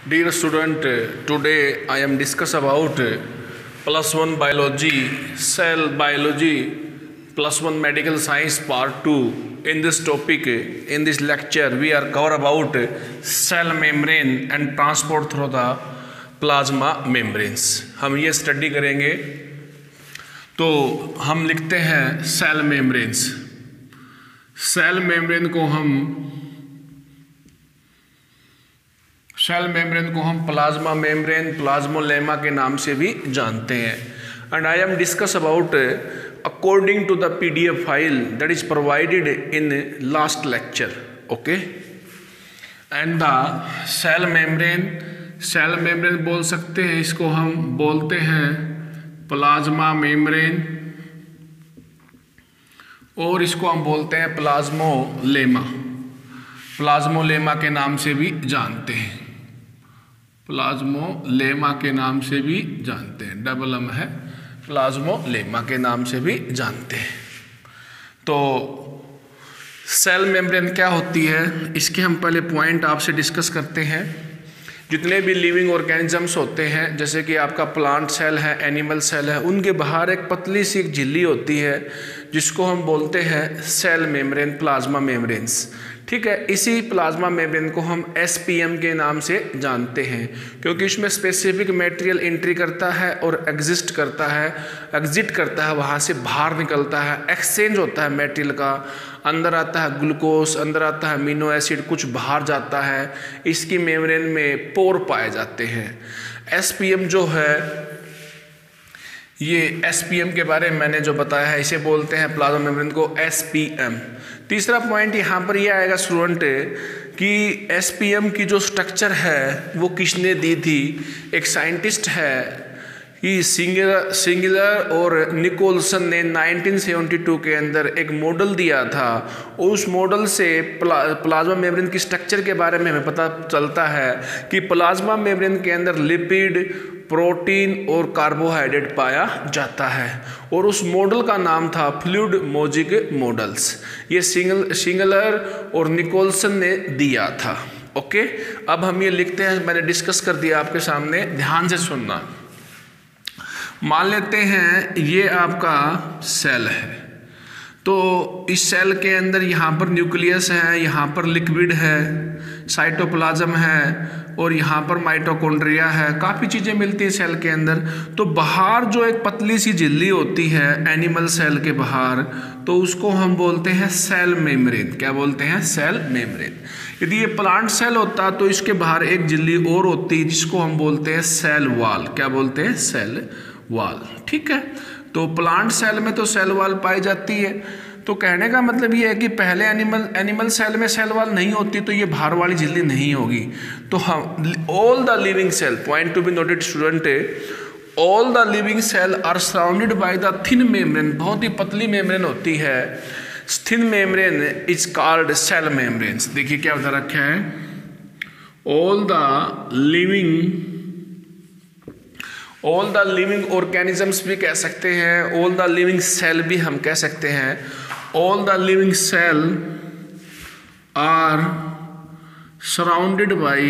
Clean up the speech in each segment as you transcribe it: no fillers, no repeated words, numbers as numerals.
Dear student, today I am discuss about +1 biology, cell biology, +1 medical science part 2. In this topic, in this lecture, we are cover about cell membrane and transport through the plasma membranes. हम ये study करेंगे। तो हम लिखते हैं cell membranes. Cell membrane को हम plasma membrane, प्लाज्मोलेमा के नाम से भी जानते हैं। And I am discuss about according to the PDF file that is provided in last lecture. Okay, and the cell membrane बोल सकते हैं, इसको हम बोलते हैं प्लाज्मा मेम्ब्रेन और इसको हम बोलते हैं प्लाज्मोलेमा के नाम से भी जानते हैं। प्लाज्मोलेमा के नाम से भी जानते हैं, डबल एम है, प्लाज्मोलेमा के नाम से भी जानते हैं। तो सेल मेम्ब्रेन क्या होती है, इसके हम पहले पॉइंट आपसे डिस्कस करते हैं। जितने भी लिविंग ऑर्गेनिजम्स होते हैं, जैसे कि आपका प्लांट सेल है, एनिमल सेल है, उनके बाहर एक पतली सी एक झिल्ली होती है जिसको हम बोलते हैं सेल मेम्ब्रेन, प्लाज्मा मेम्ब्रेन्स। ठीक है, इसी प्लाज्मा मेम्ब्रेन को हम SPM के नाम से जानते हैं, क्योंकि इसमें स्पेसिफिक मटेरियल एंट्री करता है और एग्जिट करता है, वहाँ से बाहर निकलता है, एक्सचेंज होता है मटेरियल का, अंदर आता है ग्लूकोज, अंदर आता है अमीनो एसिड, कुछ बाहर जाता है। इसकी मेम्ब्रेन में पोर पाए जाते हैं। SPM जो है, ये SPM के बारे में मैंने जो बताया है, इसे बोलते हैं प्लाज्मा मेम्ब्रेन को SPM। तीसरा पॉइंट यहाँ पर यह आएगा स्टूडेंट कि SPM की जो स्ट्रक्चर है वो किसने दी थी। एक साइंटिस्ट है कि सिंगुलर और निकोलसन ने 1972 के अंदर एक मॉडल दिया था। उस मॉडल से प्लाज्मा मेम्ब्रेन की स्ट्रक्चर के बारे में हमें पता चलता है कि प्लाज्मा मेम्ब्रेन के अंदर लिपिड, प्रोटीन और कार्बोहाइड्रेट पाया जाता है, और उस मॉडल का नाम था फ्लूइड मॉजिक मॉडल्स। ये सिंगुलर और निकोलसन ने दिया था। ओके, अब हम ये लिखते हैं, मैंने डिस्कस कर दिया आपके सामने, ध्यान से सुनना। मान लेते हैं ये आपका सेल है, तो इस सेल के अंदर यहाँ पर न्यूक्लियस है, यहाँ पर लिक्विड है, साइटोप्लाज्म है और यहाँ पर माइटोकॉन्ड्रिया है, काफ़ी चीज़ें मिलती हैं सेल के अंदर। तो बाहर जो एक पतली सी झिल्ली होती है एनिमल सेल के बाहर, तो उसको हम बोलते हैं सेल मेम्ब्रेन। क्या बोलते हैं? Cell membrane. यदि ये प्लांट सेल होता तो इसके बाहर एक झिल्ली और होती जिसको हम बोलते हैं सेल वॉल। क्या बोलते हैं? Cell wall. ठीक है, तो प्लांट सेल में तो सेल वॉल पाई जाती है। तो कहने का मतलब ये है कि पहले एनिमल सेल में सेल वॉल नहीं होती तो ये बाहर वाली झिल्ली नहीं होगी। तो हम all the living cell, point to be noted student, all the living cell are surrounded by the thin membrane. बहुत ही पतली मेम्ब्रेन होती है। Thin membrane is called cell membranes. देखिए क्या बता रखा है, ऑल द लिविंग ऑर्गेनिजम्स भी कह सकते हैं, ऑल द लिविंग सेल भी हम कह सकते हैं। All the living cell are surrounded by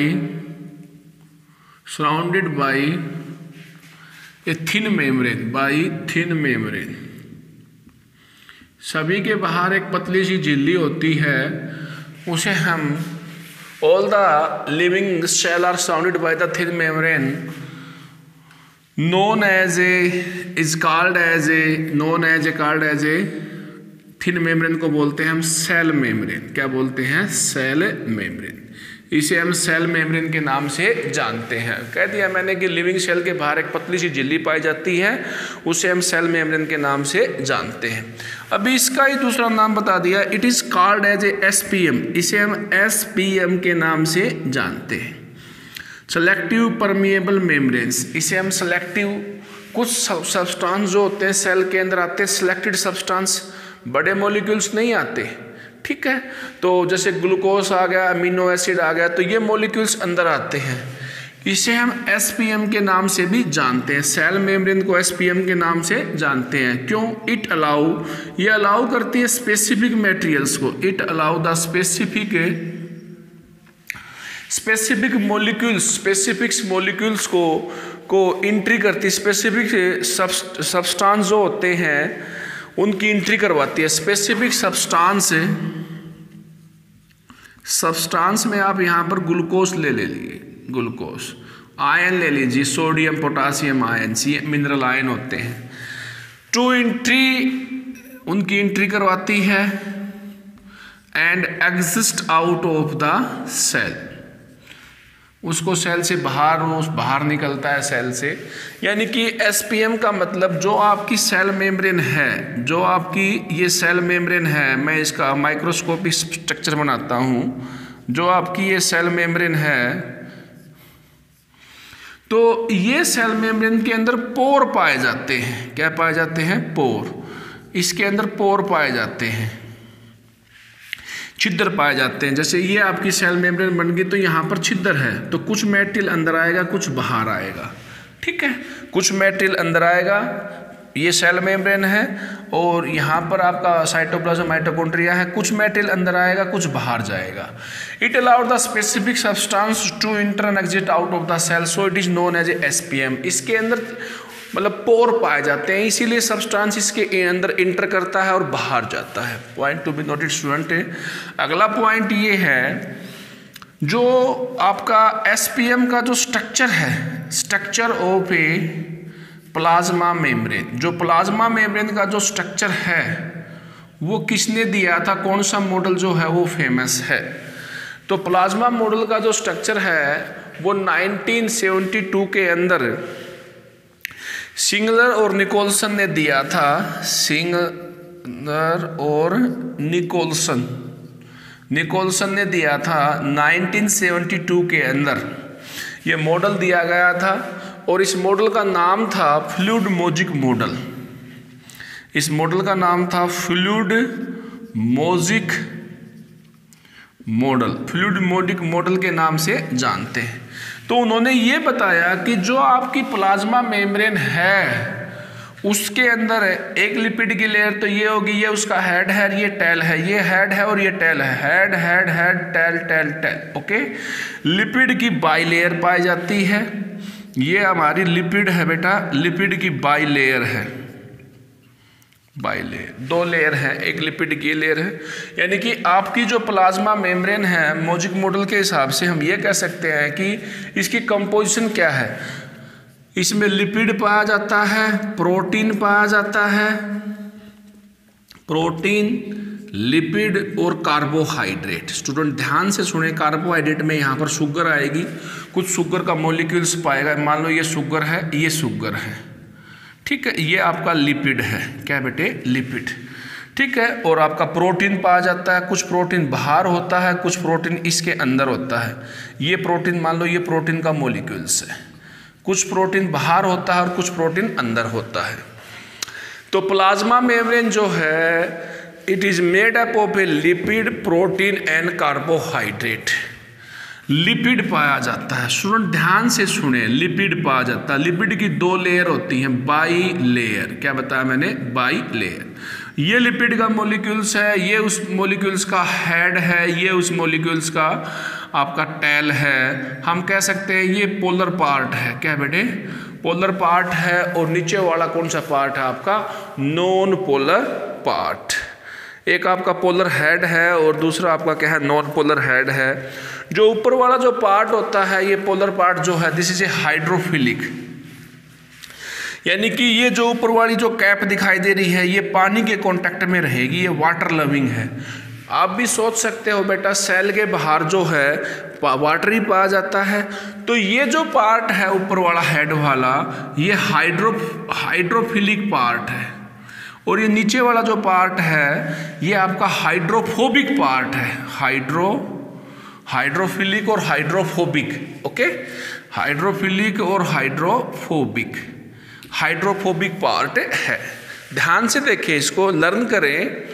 a thin membrane, सभी के बाहर एक पतली सी झिल्ली होती है, उसे हम all the living cell are surrounded by the thin membrane known as a thin membrane को बोलते हैं हम सेल मेम्ब्रेन। क्या बोलते हैं? Cell membrane. इसे हम सेल मेम्ब्रेन के नाम से जानते हैं। कह दिया मैंने कि लिविंग सेल के बाहर एक पतली सी झिल्ली पाई जाती है, उसे हम सेल मेम्ब्रेन के नाम से जानते हैं। अभी इसका ही दूसरा नाम बता दिया, it is called as a SPM। इसे हम SPM के नाम से जानते हैं। सेलेक्टिव परमिएबल मेम्ब्रेन्स, इसे हम सेलेक्टिव, कुछ सब्सटेंस जो होते हैं सेल के अंदर आते हैं, सिलेक्टेड सब्सटेंस, बड़े मॉलिक्यूल्स नहीं आते। ठीक है, तो जैसे ग्लूकोज आ गया, अमीनो एसिड आ गया, तो ये मॉलिक्यूल्स अंदर आते हैं। इसे हम SPM के नाम से भी जानते हैं। सेल मेम्ब्रेन को SPM के नाम से जानते हैं। क्यों? ये अलाउ करती है स्पेसिफिक मटेरियल्स को। It allow the specific specific molecules को एंट्री करती, स्पेसिफिक सब्सटेंस जो होते हैं उनकी एंट्री करवाती है। स्पेसिफिक सब्सटेंस में आप यहाँ पर ग्लूकोज ले लीजिए, ग्लूकोज, आयन ले लीजिए, सोडियम पोटासियम आयन, सी मिनरल आयन होते हैं। टू एंट्री उनकी एंट्री करवाती है and exist out of the cell, उसको सेल से बाहर निकलता है सेल से। यानी कि एसपीएम का मतलब जो आपकी सेल मेम्ब्रेन है, जो आपकी ये सेल मेम्ब्रेन है, मैं इसका माइक्रोस्कोपिक स्ट्रक्चर बनाता हूँ, जो आपकी ये सेल मेम्ब्रेन है, तो ये सेल मेम्ब्रेन के अंदर पोर पाए जाते हैं। क्या पाए जाते हैं? पोर। इसके अंदर पोर पाए जाते हैं, छिद्र पाए जाते हैं। जैसे ये आपकी सेल मेम्ब्रेन बन गई तो यहाँ पर छिद्र है, तो कुछ मटेरियल अंदर आएगा, कुछ बाहर आएगा। ठीक है, कुछ मटेरियल अंदर आएगा, ये सेल मेम्ब्रेन है, और यहाँ पर आपका साइटोप्लाज्म माइटोकॉन्ड्रिया है, कुछ मटेरियल अंदर आएगा, कुछ बाहर जाएगा। It allowed the specific substance to enter and exit out of the cell, so it is known as SPM. इसके अंदर मतलब पोर पाए जाते हैं, इसीलिए सब्सटेंस इसके अंदर इंटर करता है और बाहर जाता है। Point to be noted student. अगला पॉइंट ये है, जो आपका एसपीएम का जो स्ट्रक्चर है, structure of A plasma membrane, जो प्लाज्मा मेम्ब्रेन का जो स्ट्रक्चर है वो किसने दिया था, कौन सा मॉडल जो है वो फेमस है? तो प्लाज्मा मॉडल का जो स्ट्रक्चर है वो 1972 के अंदर सिंगलर और निकोलसन ने दिया था। सिंगलर और निकोलसन ने दिया था 1972 के अंदर, ये मॉडल दिया गया था, और इस मॉडल का नाम था फ्लूइड मोजिक मॉडल। इस मॉडल का नाम था फ्लूइड मोजिक मॉडल के नाम से जानते हैं। तो उन्होंने ये बताया कि जो आपकी प्लाज्मा मेम्ब्रेन है उसके अंदर एक लिपिड की लेयर तो ये होगी, ये उसका हेड है, ये टेल है, ये हेड है और ये टेल है, हेड टेल। ओके, लिपिड की बाई लेयर पाई जाती है, ये हमारी लिपिड है बेटा, लिपिड की बाई लेयर है, बाई लेयर, दो लेयर है, एक लिपिड की लेयर है। यानी कि आपकी जो प्लाज्मा मेम्ब्रेन है मोजिक मॉडल के हिसाब से हम ये कह सकते हैं कि इसकी कंपोजिशन क्या है, इसमें लिपिड पाया जाता है, प्रोटीन पाया जाता है, प्रोटीन, लिपिड और कार्बोहाइड्रेट। स्टूडेंट ध्यान से सुने, कार्बोहाइड्रेट में यहाँ पर शुगर आएगी, कुछ शुगर का मॉलिक्यूल्स पाएगा, मान लो ये शुगर है, ये शुगर है, ठीक है, ये आपका लिपिड है, क्या बेटे, लिपिड, ठीक है। और आपका प्रोटीन पाया जाता है, कुछ प्रोटीन बाहर होता है, कुछ प्रोटीन इसके अंदर होता है। ये प्रोटीन, मान लो ये प्रोटीन का मॉलिक्यूल्स है, कुछ प्रोटीन बाहर होता है और कुछ प्रोटीन अंदर होता है। तो प्लाज्मा मेम्ब्रेन जो है it is made up of a lipid, protein and carbohydrate. Lipid पाया जाता है, स्टूडेंट ध्यान से सुने, लिपिड पाया जाता है। लिपिड की दो लेयर होती हैं, बाई लेयर, क्या बताया मैंने, बाई लेयर। ये लिपिड का मॉलिक्यूल्स है, ये उस मॉलिक्यूल्स का हेड है, ये उस मॉलिक्यूल्स का आपका टेल है। हम कह सकते हैं ये पोलर पार्ट है, क्या बेटे, पोलर पार्ट है। और नीचे वाला कौन सा पार्ट है आपका, नॉन पोलर पार्ट। एक आपका पोलर हेड है और दूसरा आपका क्या है, नॉन पोलर हेड है। जो ऊपर वाला जो पार्ट होता है, ये पोलर पार्ट जो है, दिस इज ए हाइड्रोफिलिक, यानी कि ये जो ऊपर वाली जो कैप दिखाई दे रही है ये पानी के कांटेक्ट में रहेगी, ये वाटर लविंग है। आप भी सोच सकते हो बेटा, सेल के बाहर जो है वाटर ही पाया जाता है, तो ये जो पार्ट है ऊपर वाला हेड वाला, ये हाइड्रोफिलिक पार्ट है। और ये नीचे वाला जो पार्ट है ये आपका हाइड्रोफोबिक पार्ट है, हाइड्रोफिलिक और हाइड्रोफोबिक। ओके, हाइड्रोफिलिक और हाइड्रोफोबिक पार्ट है। ध्यान से देखिए, इसको लर्न करें,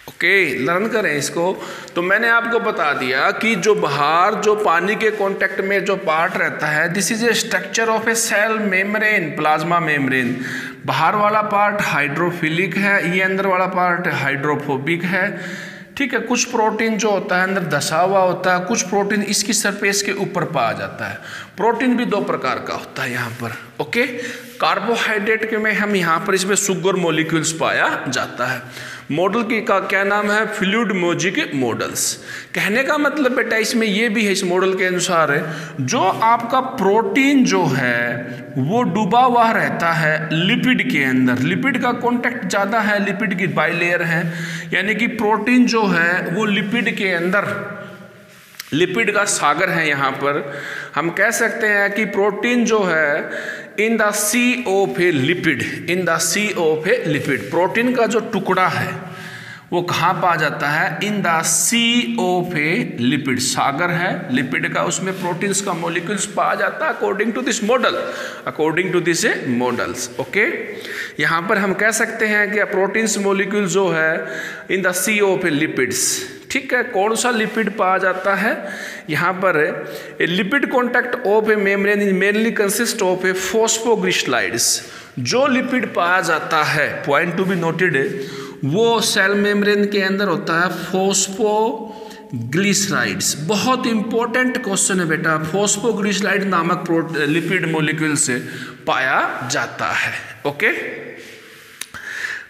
ओके, लर्न करें इसको। तो मैंने आपको बता दिया कि जो बाहर जो पानी के कांटेक्ट में जो पार्ट रहता है, this is a structure of a cell membrane, plasma membrane. बाहर वाला पार्ट हाइड्रोफिलिक है, ये अंदर वाला पार्ट हाइड्रोफोबिक है, ठीक है। कुछ प्रोटीन जो होता है अंदर धसा हुआ होता है, कुछ प्रोटीन इसकी सरफेस के ऊपर पाया जाता है। प्रोटीन भी दो प्रकार का होता है यहाँ पर, ओके। कार्बोहाइड्रेट के में हम यहाँ पर इसमें शुगर मॉलिक्यूल्स पाया जाता है। मॉडल की का क्या नाम है? Fluid mosaic models. कहने का मतलब बेटा इसमें ये भी है, इस मॉडल के अनुसार है, जो आपका प्रोटीन जो है वो डूबा हुआ रहता है लिपिड के अंदर। लिपिड का कॉन्टैक्ट ज़्यादा है, लिपिड की बाइलेयर है, यानी कि प्रोटीन जो है वो लिपिड के अंदर, लिपिड का सागर है। यहाँ पर हम कह सकते हैं कि प्रोटीन जो है in the sea of a lipid, in the sea of a lipid, protein का जो टुकड़ा है वो कहाँ पाया जाता है? In the sea of a lipid, सागर है लिपिड का, उसमें प्रोटीन्स का मॉलिक्यूल्स पाया जाता है according to this model, according to this models, okay. यहाँ पर हम कह सकते हैं कि प्रोटीन्स मॉलिक्यूल जो है in the sea of a lipids, ठीक है। कौन सा लिपिड पाया जाता है यहाँ पर? A lipid contact of a membrane is mainly consist of a phosphoglycerides. जो लिपिड पाया जाता है, पॉइंट टू बी नोटेड, वो सेल मेम्ब्रेन के अंदर होता है फॉस्फोग्लिसराइड्स। बहुत इंपॉर्टेंट क्वेश्चन है बेटा, फॉस्फोग्लिसराइड नामक लिपिड मॉलिक्यूल से पाया जाता है, ओके।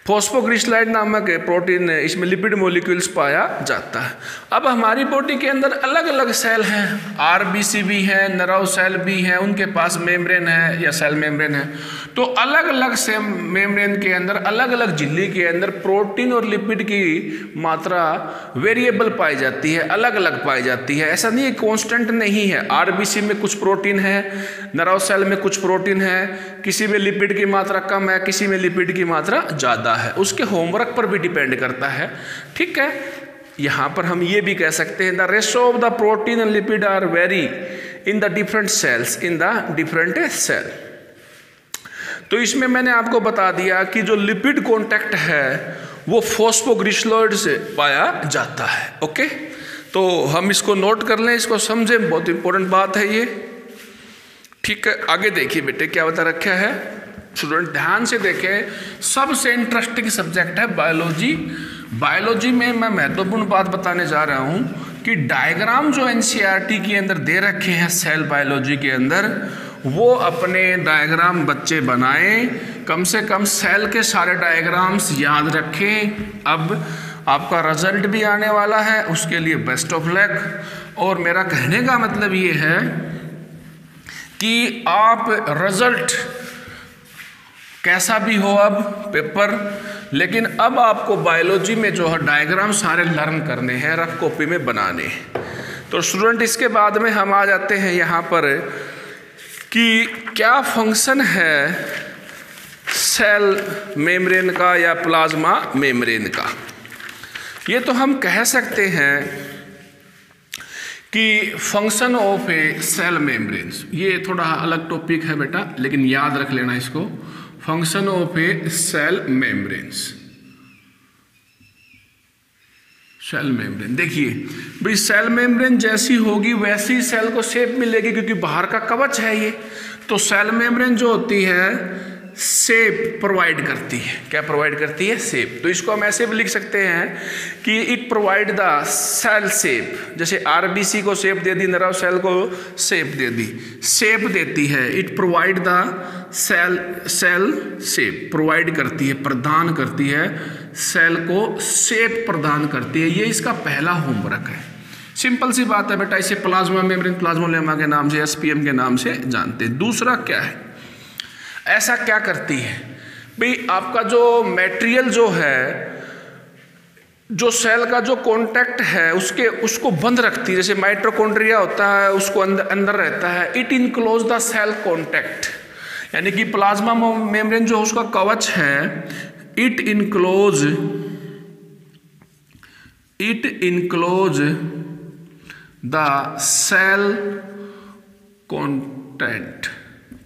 फॉस्फोग्लिसराइड नामक प्रोटीन, इसमें लिपिड मॉलिक्यूल्स पाया जाता है। अब हमारी बॉडी के अंदर अलग अलग सेल हैं, आरबीसी भी है, नर्व सेल भी है, उनके पास मेम्ब्रेन है या सेल मेम्ब्रेन है। तो अलग अलग से मेम्ब्रेन के अंदर, अलग अलग झिल्ली के अंदर प्रोटीन और लिपिड की मात्रा वेरिएबल पाई जाती है, अलग अलग पाई जाती है। ऐसा नहीं है, कॉन्स्टेंट नहीं है। आरबीसी में कुछ प्रोटीन है, नर्व सेल में कुछ प्रोटीन है, किसी में लिपिड की मात्रा कम है, किसी में लिपिड की मात्रा ज़्यादा है, उसके होमवर्क पर भी डिपेंड करता है, ठीक है। यहाँ पर हम ये भी कह सकते हैं the ratio of the protein and lipid are vary in the different cells, in the different cell. तो इसमें मैंने आपको बता दिया कि जो लिपिड कॉन्टैक्ट है वो फॉस्फोग्लिसराइड से पाया जाता है, ओके। तो हम इसको नोट कर लें, इसको समझें, बहुत इंपॉर्टेंट बात है ये, ठीक है। आगे देखिए बेटे क्या बता रखा है, स्टूडेंट ध्यान से देखें, सबसे इंटरेस्टिंग सब्जेक्ट है बायोलॉजी। बायोलॉजी में मैं महत्वपूर्ण बात बताने जा रहा हूं कि डायग्राम जो एनसीईआरटी के अंदर दे रखे हैं सेल बायोलॉजी के अंदर, वो अपने डायग्राम बच्चे बनाएं, कम से कम सेल के सारे डायग्राम्स याद रखें। अब आपका रिजल्ट भी आने वाला है, उसके लिए बेस्ट ऑफ लक। और मेरा कहने का मतलब ये है कि आप रिजल्ट कैसा भी हो अब पेपर, लेकिन अब आपको बायोलॉजी में जो है डायग्राम सारे लर्न करने हैं, रफ कॉपी में बनाने। तो स्टूडेंट इसके बाद में हम आ जाते हैं यहाँ पर कि क्या फंक्शन है सेल मेम्ब्रेन का या प्लाज्मा मेम्ब्रेन का। ये तो हम कह सकते हैं कि function of a cell membranes, ये थोड़ा अलग टॉपिक है बेटा, लेकिन याद रख लेना इसको, function of a cell membranes. Cell membrane देखिए भाई, सेल मेम्ब्रेन जैसी होगी वैसी सेल को शेप मिलेगी, क्योंकि बाहर का कवच है ये। तो सेल मेम्ब्रेन जो होती है शेप प्रोवाइड करती है। क्या प्रोवाइड करती है? शेप। तो इसको हम ऐसे भी लिख सकते हैं कि it provide the cell shape. जैसे आरबीसी को शेप दे दी, नर्व सेल को शेप दे दी, शेप देती है। It provide the cell shape, provide करती है, प्रदान करती है, सेल को शेप प्रदान करती है। ये इसका पहला होमवर्क है। सिंपल सी बात है बेटा, इसे प्लाज्मा मेम्ब्रेन, प्लाज्मोलेमा के नाम से, एसपीएम के नाम से जानते हैं। दूसरा क्या है, ऐसा क्या करती है भाई, आपका जो मटेरियल जो है, जो सेल का जो कांटेक्ट है उसको बंद रखती है। जैसे माइटोकॉन्ड्रिया होता है, उसको अंदर रहता है। It enclose the cell contact, यानी कि प्लाज्मा मेम्ब्रेन जो उसका कवच है, it enclose the cell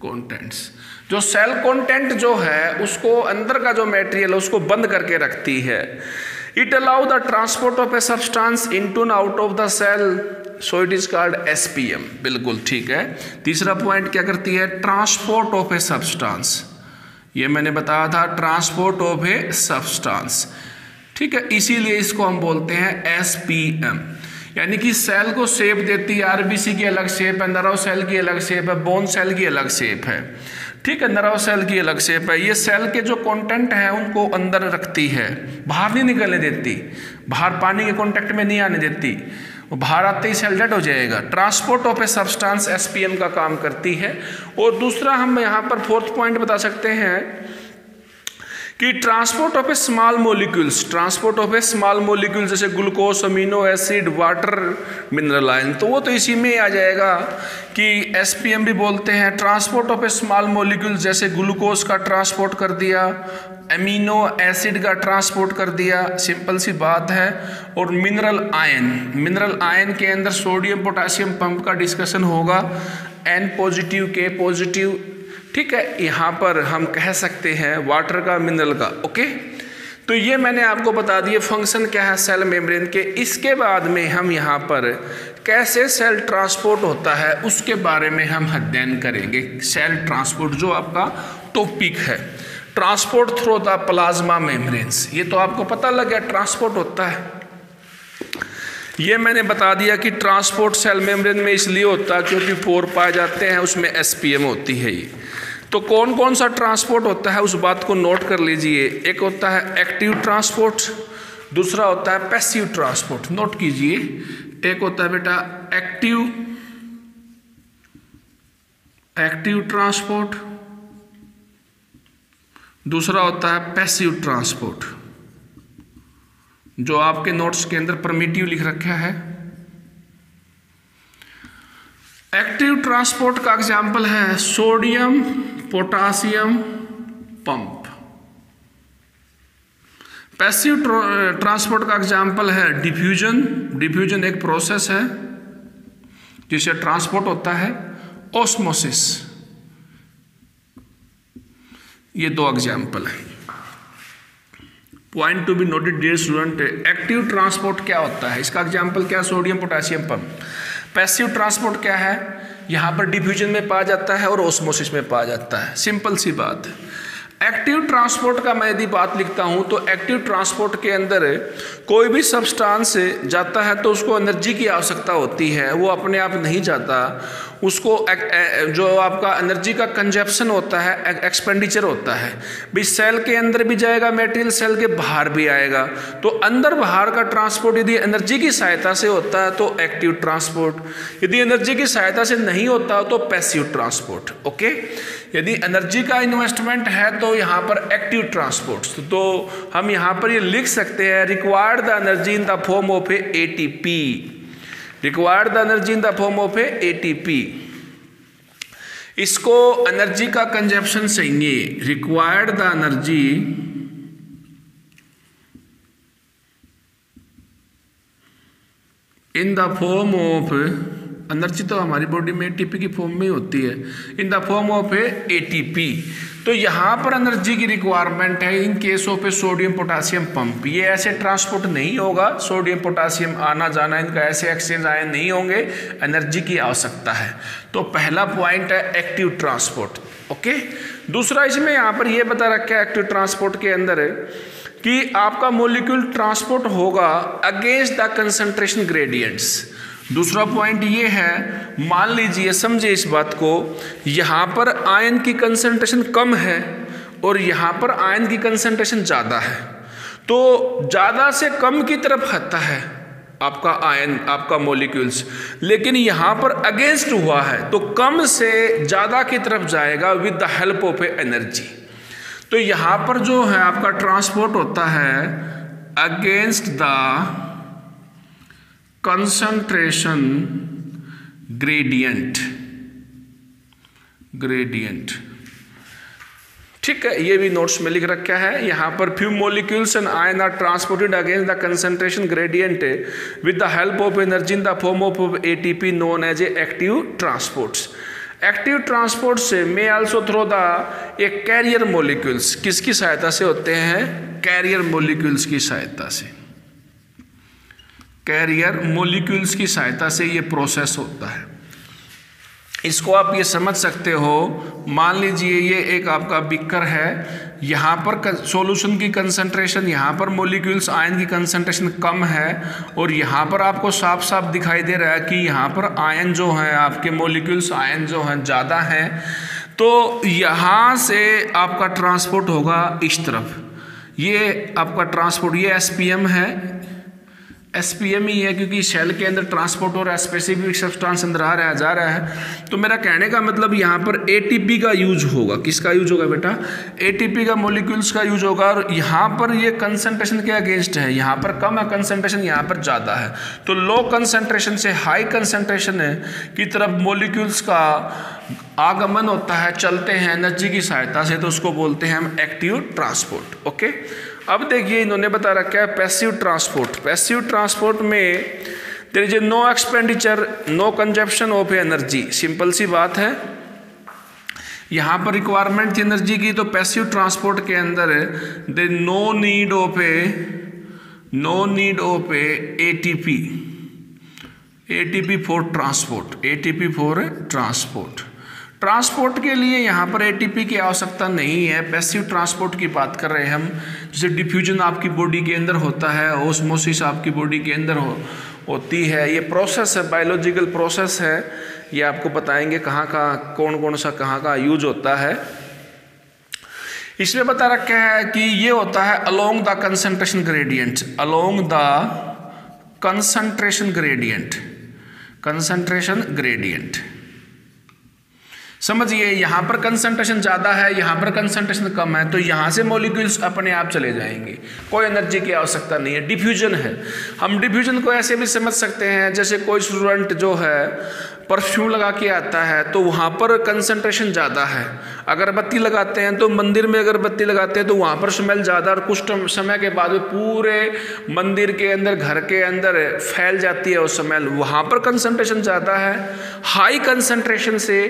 contents. जो सेल कंटेंट जो है उसको, अंदर का जो मटेरियल है उसको बंद करके रखती है। It allow the transport of a substance into and out of the cell, so it is called SPM. बिल्कुल ठीक है। तीसरा पॉइंट क्या करती है? Transport of a substance. ये मैंने बताया था, ट्रांसपोर्ट ऑफ ए सब्सटेंस। ठीक है, इसीलिए इसको हम बोलते हैं SPM, यानी कि सेल को शेप देती है। RBC की अलग शेप है, नर्व सेल की अलग शेप है, बोन सेल की अलग शेप है, ठीक है, नर्व सेल की अलग शेप है। ये सेल के जो कंटेंट है उनको अंदर रखती है, बाहर नहीं निकलने देती, बाहर पानी के कांटेक्ट में नहीं आने देती, वो बाहर आते ही सेल डेड हो जाएगा। Transport of a substance SPM का काम करती है। और दूसरा हम यहाँ पर फोर्थ पॉइंट बता सकते हैं कि transport of a small molecules, transport of a small molecules जैसे glucose, amino acid, water, mineral ion, तो वो तो इसी में आ जाएगा कि SPM भी बोलते हैं। Transport of a small molecules जैसे ग्लूकोज का ट्रांसपोर्ट कर दिया, अमीनो एसिड का ट्रांसपोर्ट कर दिया, सिंपल सी बात है। और मिनरल आयन, मिनरल आयन के अंदर सोडियम पोटासियम पंप का डिस्कशन होगा, N पॉजिटिव, K पॉजिटिव, ठीक है, यहाँ पर हम कह सकते हैं वाटर का, मिनरल का। ओके, तो ये मैंने आपको बता दिया फंक्शन क्या है सेल मेम्ब्रेन के। इसके बाद में हम यहाँ पर कैसे सेल ट्रांसपोर्ट होता है उसके बारे में हम अध्ययन करेंगे। सेल ट्रांसपोर्ट जो आपका टॉपिक है, transport through the plasma membranes, ये तो आपको पता लग गया ट्रांसपोर्ट होता है। ये मैंने बता दिया कि ट्रांसपोर्ट सेल मेम्ब्रेन में इसलिए होता है क्योंकि पोर पाए जाते हैं, उसमें SPM होती है ये। तो कौन कौन सा ट्रांसपोर्ट होता है उस बात को नोट कर लीजिए। एक होता है एक्टिव ट्रांसपोर्ट, दूसरा होता है पैसिव ट्रांसपोर्ट, नोट कीजिए। एक होता है बेटा एक्टिव ट्रांसपोर्ट, दूसरा होता है पैसिव ट्रांसपोर्ट, जो आपके नोट्स के अंदर परमिटिव लिख रखा है। एक्टिव ट्रांसपोर्ट का एग्जाम्पल है sodium potassium pump. Passive transport का एग्जाम्पल है डिफ्यूजन, डिफ्यूजन एक प्रोसेस है जिससे ट्रांसपोर्ट होता है, ऑस्मोसिस, ये दो एग्जाम्पल है। Point to be noted dear student, active transport क्या होता है, इसका एग्जाम्पल क्या है, sodium potassium pump. Passive transport क्या है, यहाँ पर डिफ्यूजन में पाया जाता है और ऑस्मोसिस में पाया जाता है, सिंपल सी बात है। एक्टिव ट्रांसपोर्ट का मैं यदि बात लिखता हूँ तो एक्टिव ट्रांसपोर्ट के अंदर कोई भी सब्सटेंस जाता है तो उसको एनर्जी की आवश्यकता होती है, वो अपने आप नहीं जाता, उसको जो आपका एनर्जी का कंजप्शन होता है, एक्सपेंडिचर होता है। भी सेल के अंदर भी जाएगा मटेरियल, सेल के बाहर भी आएगा, तो अंदर बाहर का ट्रांसपोर्ट यदि एनर्जी की सहायता से होता है तो एक्टिव ट्रांसपोर्ट, यदि एनर्जी की सहायता से नहीं होता तो पैसिव ट्रांसपोर्ट। ओके, यदि एनर्जी का इन्वेस्टमेंट है तो यहाँ पर एक्टिव ट्रांसपोर्ट, तो हम यहाँ पर ये लिख सकते हैं required the energy in the form of A ATP, required the energy in the form of A ATP। इसको एनर्जी का कंजप्शन चाहिए, required the energy in the form of, energy तो हमारी बॉडी में ATP की फॉर्म में ही होती है, in the form of A ATP। तो यहाँ पर एनर्जी की रिक्वायरमेंट है in case of A sodium potassium pump. ये ऐसे ट्रांसपोर्ट नहीं होगा, सोडियम पोटासियम आना जाना इनका ऐसे एक्सचेंज आयन नहीं होंगे, एनर्जी की आवश्यकता है। तो पहला पॉइंट है एक्टिव ट्रांसपोर्ट। ओके, दूसरा इसमें यहाँ पर यह बता रखा है एक्टिव ट्रांसपोर्ट के अंदर कि आपका मोलिक्यूल ट्रांसपोर्ट होगा अगेंस्ट द कंसंट्रेशन ग्रेडियंट्स। दूसरा पॉइंट ये है, मान लीजिए, समझे इस बात को, यहाँ पर आयन की कंसंट्रेशन कम है और यहाँ पर आयन की कंसंट्रेशन ज़्यादा है, तो ज़्यादा से कम की तरफ आता है आपका आयन, आपका मॉलिक्यूल्स, लेकिन यहाँ पर अगेंस्ट हुआ है तो कम से ज़्यादा की तरफ जाएगा with the help of A energy. तो यहाँ पर जो है आपका ट्रांसपोर्ट होता है अगेंस्ट द कंसंट्रेशन ग्रेडियंट, ठीक है, ये भी नोट्स में लिख रखा है। यहाँ पर few molecules and ion are transported against the concentration gradient with the help of energy in the form of ATP known as a active transports. Active transport से may also through the a carrier molecules, किसकी सहायता से होते हैं, career molecules की सहायता से, career molecules की सहायता से ये प्रोसेस होता है। इसको आप ये समझ सकते हो, मान लीजिए ये एक आपका बीकर है, यहाँ पर सॉल्यूशन की कंसंट्रेशन, यहाँ पर मॉलिक्यूल्स आयन की कंसंट्रेशन कम है, और यहाँ पर आपको साफ साफ दिखाई दे रहा है कि यहाँ पर आयन जो है आपके मॉलिक्यूल्स आयन जो हैं ज़्यादा हैं। तो यहाँ से आपका ट्रांसपोर्ट होगा इस तरफ, ये आपका ट्रांसपोर्ट, ये एसपीएम है, एसपीएम ही है क्योंकि सेल के अंदर ट्रांसपोर्ट और स्पेसिफिक सब्सटेंस अंदर जा रहा है। तो मेरा कहने का मतलब यहाँ पर एटीपी का यूज होगा। किसका यूज होगा बेटा? एटीपी का, मॉलिक्यूल्स का यूज होगा। और यहाँ पर ये कंसंट्रेशन के अगेंस्ट है, यहाँ पर कम है कंसंट्रेशन, यहाँ पर ज़्यादा है। तो लो कंसंट्रेशन से हाई कंसंट्रेशन की तरफ मॉलिक्यूल्स का आगमन होता है, चलते हैं एनर्जी की सहायता से, तो उसको बोलते हैं हम एक्टिव ट्रांसपोर्ट। ओके, अब देखिए इन्होंने बता रखा है पैसिव ट्रांसपोर्ट। पैसिव ट्रांसपोर्ट में there is no expenditure, no consumption of energy. Simple सी बात है, यहाँ पर रिक्वायरमेंट थी एनर्जी की, तो पैसिव ट्रांसपोर्ट के अंदर there no need of ATP, ATP for transport, ATP for transport के लिए यहाँ पर एटीपी की आवश्यकता नहीं है। पैसिव ट्रांसपोर्ट की बात कर रहे हैं हम, जैसे डिफ्यूजन आपकी बॉडी के अंदर होता है, ओस्मोसिस आपकी बॉडी के अंदर होती है। ये प्रोसेस है, बायोलॉजिकल प्रोसेस है, ये आपको बताएंगे कहाँ कौन सा कहाँ का यूज होता है। इसमें बता रखा है कि ये होता है along the concentration gradient, along the concentration gradient. समझिए, यहाँ पर कंसंट्रेशन ज़्यादा है, यहाँ पर कंसंट्रेशन कम है, तो यहाँ से मॉलिक्यूल्स अपने आप चले जाएंगे, कोई एनर्जी की आवश्यकता नहीं है। डिफ्यूजन है, हम डिफ्यूजन को ऐसे भी समझ सकते हैं, जैसे कोई स्टूडेंट जो है परफ्यूम लगा के आता है तो वहाँ पर कंसंट्रेशन ज़्यादा है। अगरबत्ती लगाते हैं तो मंदिर में अगरबत्ती लगाते हैं तो वहाँ पर स्मेल ज़्यादा, और कुछ समय के बाद पूरे मंदिर के अंदर, घर के अंदर फैल जाती है वो स्मेल, वहाँ पर कंसंट्रेशन ज़्यादा है। हाई कंसंट्रेशन से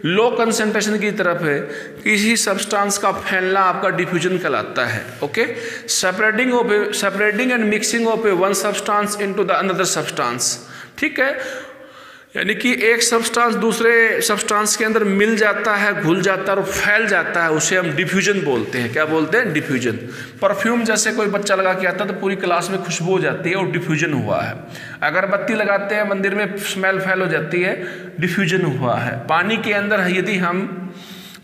लो कंसंट्रेशन की तरफ है किसी सब्सटेंस का फैलना आपका डिफ्यूजन कहलाता है। Okay, separating and mixing of one substance into the another substance. ठीक है, यानी कि एक सब्सटेंस दूसरे सब्सटेंस के अंदर मिल जाता है, घुल जाता है और फैल जाता है, उसे हम डिफ्यूजन बोलते हैं। क्या बोलते हैं? डिफ्यूजन। परफ्यूम जैसे कोई बच्चा लगा के आता है तो पूरी क्लास में खुशबू हो जाती है और डिफ्यूजन हुआ है। अगरबत्ती लगाते हैं मंदिर में, स्मेल फैल हो जाती है, डिफ्यूजन हुआ है। पानी के अंदर यदि हम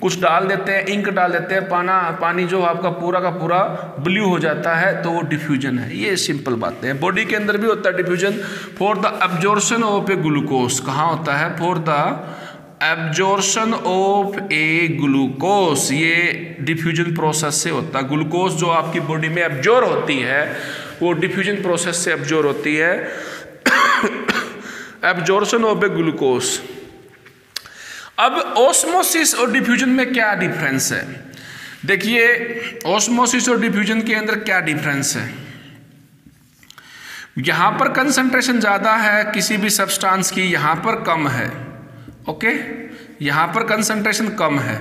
कुछ डाल देते हैं, इंक डाल देते हैं, पानी जो आपका पूरा का पूरा ब्लू हो जाता है, तो वो डिफ्यूजन है। ये सिंपल बातें हैं। बॉडी के अंदर भी होता है diffusion for the absorption of A glucose. कहाँ होता है? For the absorption of A glucose, ये डिफ्यूजन प्रोसेस से होता है। ग्लूकोज जो आपकी बॉडी में एब्जॉर्ब होती है वो डिफ्यूजन प्रोसेस से एब्जॉर्ब होती है। Absorption of A glucose. अब ओस्मोसिस और डिफ्यूजन में क्या डिफरेंस है? देखिए, ओस्मोसिस और डिफ्यूजन के अंदर क्या डिफरेंस है। यहां पर कंसंट्रेशन ज़्यादा है किसी भी सब्सटेंस की, यहां पर कम है। ओके, यहां पर कंसंट्रेशन कम है,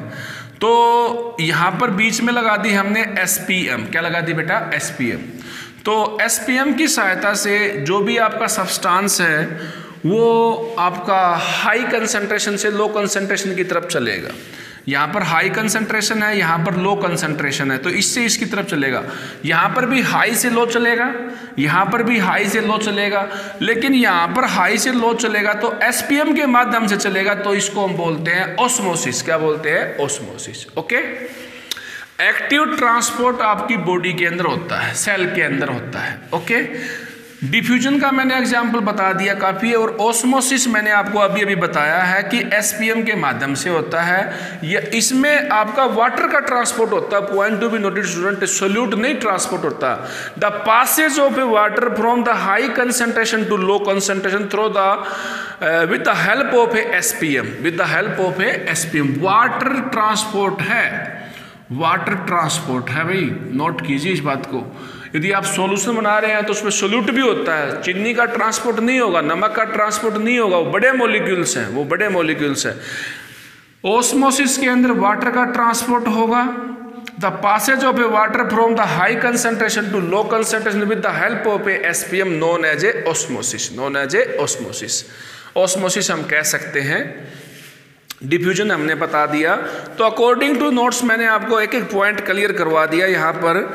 तो यहां पर बीच में लगा दी हमने एसपीएम। क्या लगा दी बेटा? एसपीएम। तो एसपीएम की सहायता से जो भी आपका सब्सटेंस है वो आपका हाई कंसंट्रेशन से लो कंसंट्रेशन की तरफ चलेगा। यहाँ पर हाई कंसंट्रेशन है, यहाँ पर लो कंसंट्रेशन है, तो इससे इसकी तरफ चलेगा। यहाँ पर भी हाई से लो चलेगा, यहाँ पर भी हाई से लो चलेगा, लेकिन यहाँ पर हाई से लो चलेगा तो एसपीएम के माध्यम से चलेगा, तो इसको हम बोलते हैं ओस्मोसिस। क्या बोलते हैं? ओस्मोसिस। ओके, एक्टिव ट्रांसपोर्ट आपकी बॉडी के अंदर होता है, सेल के अंदर होता है। ओके, डिफ्यूजन का मैंने एग्जाम्पल बता दिया काफ़ी है, और ओस्मोसिस मैंने आपको अभी बताया है कि एसपीएम के माध्यम से होता है। ये इसमें आपका वाटर का ट्रांसपोर्ट होता है। Point to be noted student, solute नहीं ट्रांसपोर्ट होता। The passage of a water from the high concentration to low concentration through the with the help of a SPM, with the help of a SPM. Water transport है, water transport है भाई, note कीजिए इस बात को। यदि आप solution बना रहे हैं तो उसमें सोल्यूट भी होता है। चीनी का ट्रांसपोर्ट नहीं होगा, नमक का ट्रांसपोर्ट नहीं होगा, वो बड़े मॉलिक्यूल्स हैं, वो बड़े मॉलिक्यूल्स हैं। ओस्मोसिस के अंदर वाटर का ट्रांसपोर्ट होगा। The passage of a water from the high concentration to low concentration with the help of a SPM known as a osmosis, known as a osmosis. Osmosis हम कह सकते हैं diffusion हमने बता दिया। तो अकॉर्डिंग टू नोट्स मैंने आपको एक एक पॉइंट क्लियर करवा दिया। यहाँ पर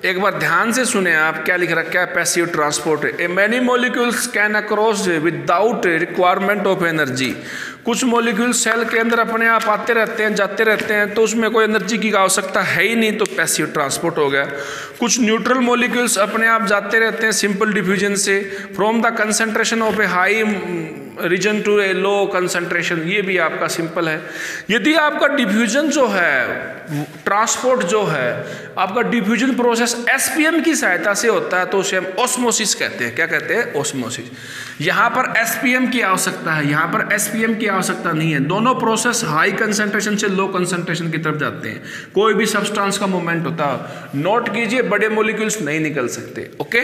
एक बार ध्यान से सुने आप, क्या लिख रखा है, passive transport. A many molecules can across without requirement of energy. कुछ मॉलिक्यूल सेल के अंदर अपने आप आते रहते हैं, जाते रहते हैं, तो उसमें कोई एनर्जी की आवश्यकता है ही नहीं, तो पैसिव ट्रांसपोर्ट हो गया। कुछ न्यूट्रल मॉलिक्यूल्स अपने आप जाते रहते हैं सिंपल डिफ्यूजन से, from the concentration of a high region to a low concentration, ये भी आपका सिंपल है। यदि आपका डिफ्यूजन जो है, ट्रांसपोर्ट जो है, आपका डिफ्यूजन प्रोसेस एसपीएम की सहायता से होता है, तो उसे हम ऑस्मोसिस कहते हैं। क्या कहते हैं? ऑस्मोसिस। यहाँ पर एसपीएम की आवश्यकता है, यहाँ पर एसपीएम की आवश्यकता नहीं है। दोनों प्रोसेस हाई कंसंट्रेशन से लो कंसंट्रेशन की तरफ जाते हैं। कोई भी सब्सटेंस का मूवमेंट होता है, नोट कीजिए, बड़े मॉलिक्यूल्स नहीं निकल सकते। ओके,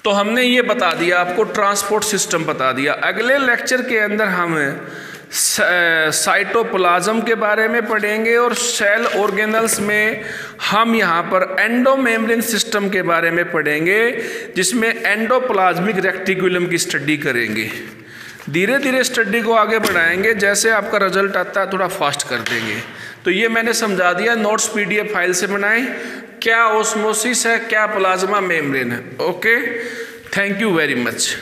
तो हमने ये बता दिया आपको, ट्रांसपोर्ट सिस्टम बता दिया। अगले लेक्चर के अंदर हम साइटोप्लाज्म के बारे में पढ़ेंगे और सेल ऑर्गेनल्स में हम यहाँ पर एंडोमेम्ब्रेन सिस्टम के बारे में पढ़ेंगे, जिसमें एंडोप्लाज्मिक रेक्टिकुलम की स्टडी करेंगे। धीरे धीरे स्टडी को आगे बढ़ाएंगे, जैसे आपका रिजल्ट आता है थोड़ा फास्ट कर देंगे। तो ये मैंने समझा दिया, नोट्स पीडीएफ फाइल से बनाएं, क्या ऑस्मोसिस है, क्या प्लाज्मा मेम्ब्रेन है। Okay, thank you very much.